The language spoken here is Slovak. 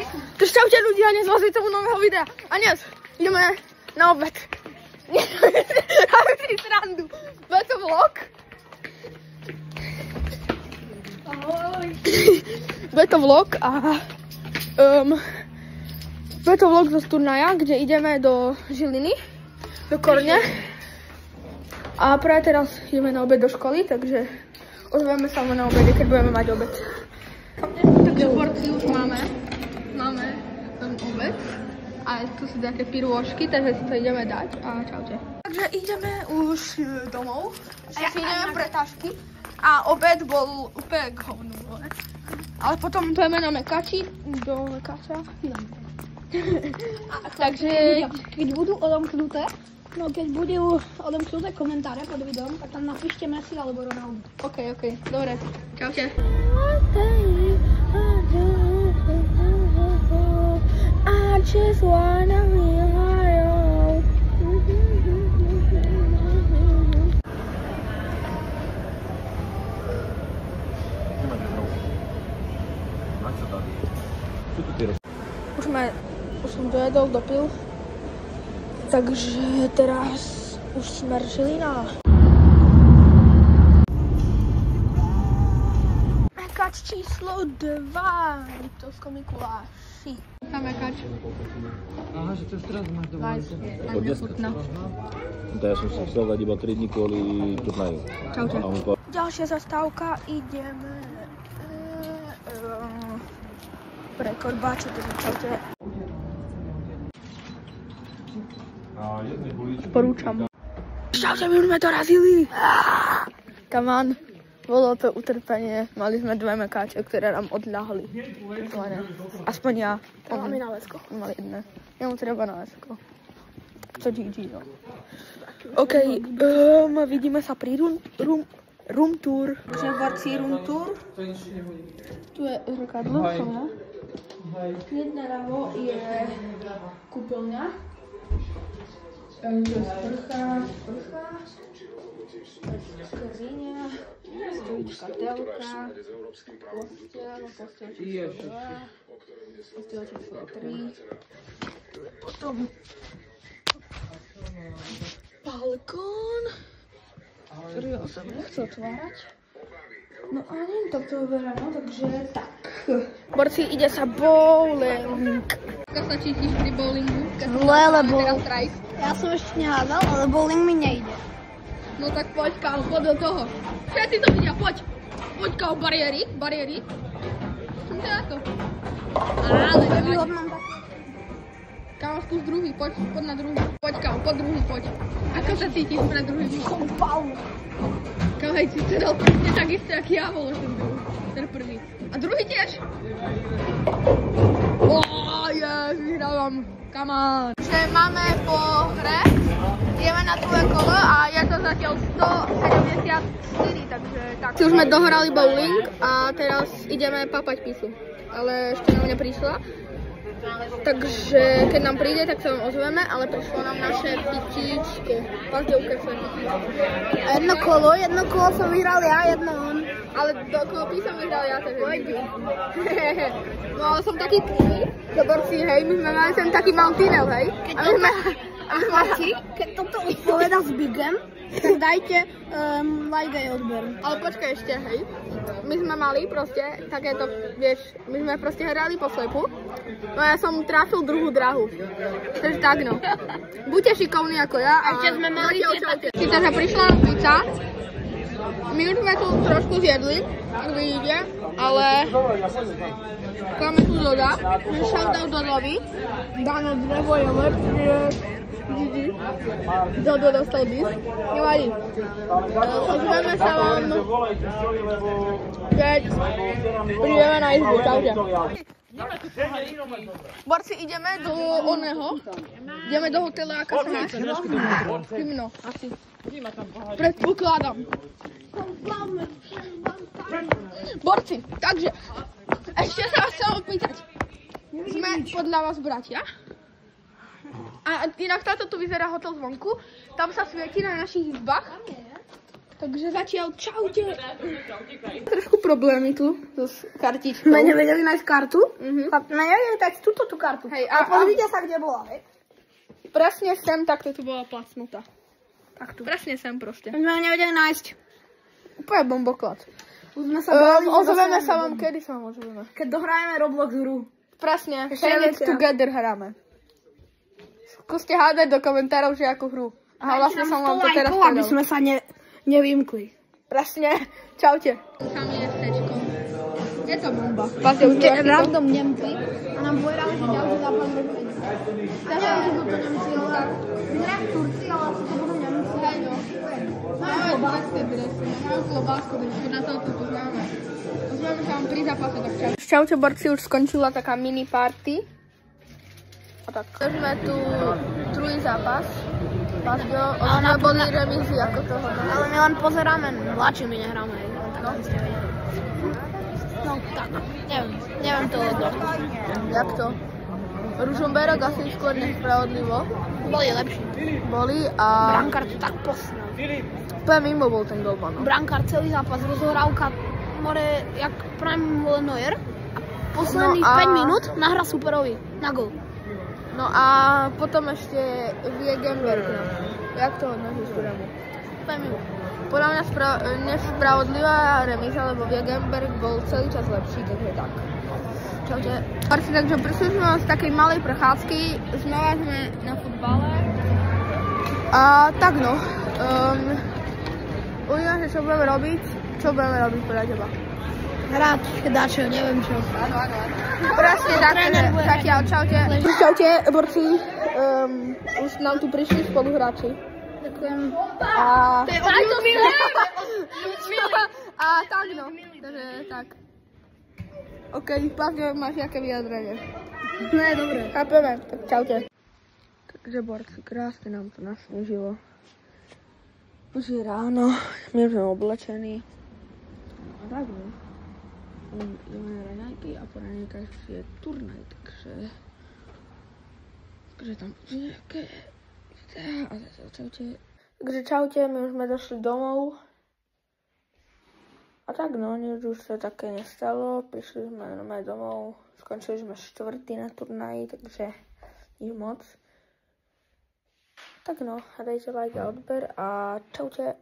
Takže čaute ľudia, dnes vás vítam u nového videa. A dnes ideme na obed. Dáme si srandu. Bude to vlog. Ahoj. Bude to vlog a bude to vlog zo turnaja, kde ideme do Žiliny, do Korne. A práve teraz ideme na obed do školy, takže ozveme sa na obede, keď budeme mať obed. Takže porciu už máme ten obed a tu sú také pirôžky, takže si to ideme dať a čaute. Takže ideme už domov, ešte si ideme pretážky a obed bol úplne k hovnu, ale potom pojeme na Mekači, do Mekača. Takže keď budú odomknuté, keď budú odomknuté komentáre pod videom, tak tam napíšte Messi alebo Ronaldo. OK, dobre, čaute. I just wanna be my own. Už som dojedol, dopil. Takže teraz už smer Žilina. Mekač číslo 2, Liptovskom Mikuláši. Tam Mekač. Aha, že to už teraz máš doma. Aj mňa chutná. Ja som si chcel dať iba 3 dní kvôli turnaju. Čaute. Ďalšia zastávka, ideme pre Korbáča, takže čaute. Porúčam. Čaute, my už sme dorazili. Come on. Bolo to utrpenie. Mali sme 2 mekáče, ktoré nám odľahli. Aspoň ja. Máme na lesko. Mali jedné. Jemu treba na lesko. Co GG, no. OK, vidíme sa pri room tour. Takže borci room tour. Tu je zrkadlo, no. Hneď naľavo je kúpeľňa. Takže sprcha, skriňa, stolička, telka, posteľ číslo 2, posteľ číslo 3, tu je potom balkón, ktorý sa nechce otvárať. No a nie to vyberá, no takže tak. Borci, ide sa bowling. Ako sa cítiš pri bowlingu? Zle, lebo ja som ešte nehádal, ale bowling mi nejde. No tak poď, kámo, poď do toho. Všetci to vidia, poď. Poď, kámo, bariéry. Som ťa na to. Ale nevadí. Kámo, skús druhý, poď na druhý. Poď, kámo, poď druhý, poď. Ako sa cítiš pre druhý? Som palu. Kámo, hej, si dal presne tak isté, jak ja bol ten druhý. Ten prvý. A druhý tiež. Vyhrávam. Come on. Takže máme po hre. Ideme na druhé kolo a je to zatiaľ 174, takže tak. Už sme dohrali bowling a teraz ideme papať pisu. Ale ešte nám neprišla. Takže keď nám príde, tak sa vám ozveme, ale prišlo nám naše pitíčko. Pazdovke sa Jedno kolo som vyhral ja, jedno on. Ale dokopy som vyhral ja, takže no ale som taký tý, že borci, hej, my sme mali sem taký mantinel, hej. Keď toto odpoveda s Bigem, tak dajte like aj odber. Ale počkaj ešte, hej. My sme mali proste takéto, vieš, my sme proste hrali po slepu. No ja som trafil druhú drahu. Takže tak no. Buďte šikovní ako ja a ešte sme mali takže prišla nám pizza. My už sme tu trošku zjedli, ak vidíte, ale máme tu Doda. Shoutout Dodovi. Dáno drevo je lepšie. Dodo dostal bis. Nevadí. Ozveme sa vám, keď prídeme na izbu. Čaute. Borci, ideme do oného. Ideme do hotela Akasa. Zimno, asi. Predpokladám. Borci, takže ešte sa vás chcem opýtať. Sme podľa vás bratia? A inak táto tu vyzerá hotel zvonku. Tam sa svieti na našich izbách. Takže zatiaľ čaute. Trošku problémy tu s kartičkou. My nevedeli nájsť kartu. Mhm. My nevedeli dať túto kartu. Hej, a pozrite sa, kde bola, hej. Presne sem takto tu bola placnutá. Takto. Presne sem proste. My sme nevedeli nájsť. Úplne bomboklad. Už sme sa báli, že Ozveme sa dostaneme vám, kedy sa vám ozveme. Keď dohrajeme Roblox hru. Presne, Ešte Share It neviete. Together hráme. Skúste hádať do komentárov, že akú hru. Aha, vlastne som vám to teraz aby povedal. sme sa nevymkli. Presne, čaute. Je to bomba. Páte, už Random Nemci a nám povedali, že ďalší zápas bude. Neviem, že sú to Nemci, ale vyzerajú Turci, ale asi to budú Nemci. Máme klobáske dresy, máme klobásku dresy, na to tu známe. Ozveme sa vám pri zápase, tak čau. Čaute, borci, už skončila taká mini party. A tak. Sme tu druhý zápas. Paťo, sme boli remízy ako toho. Ale my len pozeráme, mladší my nehráme. No. No tak, neviem to odložiť. Jak to? Ružomberok asi skôr nespravodlivo. Boli lepší. Boli a... Brankár to tak posnal. Úplne mimo bol ten golman. No. Brankár celý zápas, rozohrávka, more, jak prime bol Neuer. A posledných 5 minút nahra superovi na gol. No a potom ešte Wegenberg. Jak to hodnotíš, Kurami? Úplne mimo. Podľa mňa nespravodlivá remíza, lebo Wegenberg bol celý čas lepší, takže tak. Čaute. Takže prišli sme z takej malej prechádzky, znova sme na futbale. A tak no, uvidíme, čo budeme robiť. Čo budeme robiť podľa teba? Hrať, dačo, neviem čo. Presne tak, zatiaľ, čaute. Čaute, borci, už nám tu prišli spoluhráči. Ďakujem. A... to milé! A tak no, takže tak. OK, Paťo, máš nejaké vyjadrenie? Ne, dobre. Chápeme, tak čaute. Takže borci, krásne nám to nasnežilo. Už je ráno, my sme oblečení. A tak no. Ideme na raňajky a po raňajkách je turnaj, takže tam bude nejaké videá a čaute. Takže čaute, my už sme došli domov. A tak no, nič už sa také nestalo, prišli sme domov, skončili sme 4. na turnaji, takže nič moc. Tak no, dajte like a odber a čaute.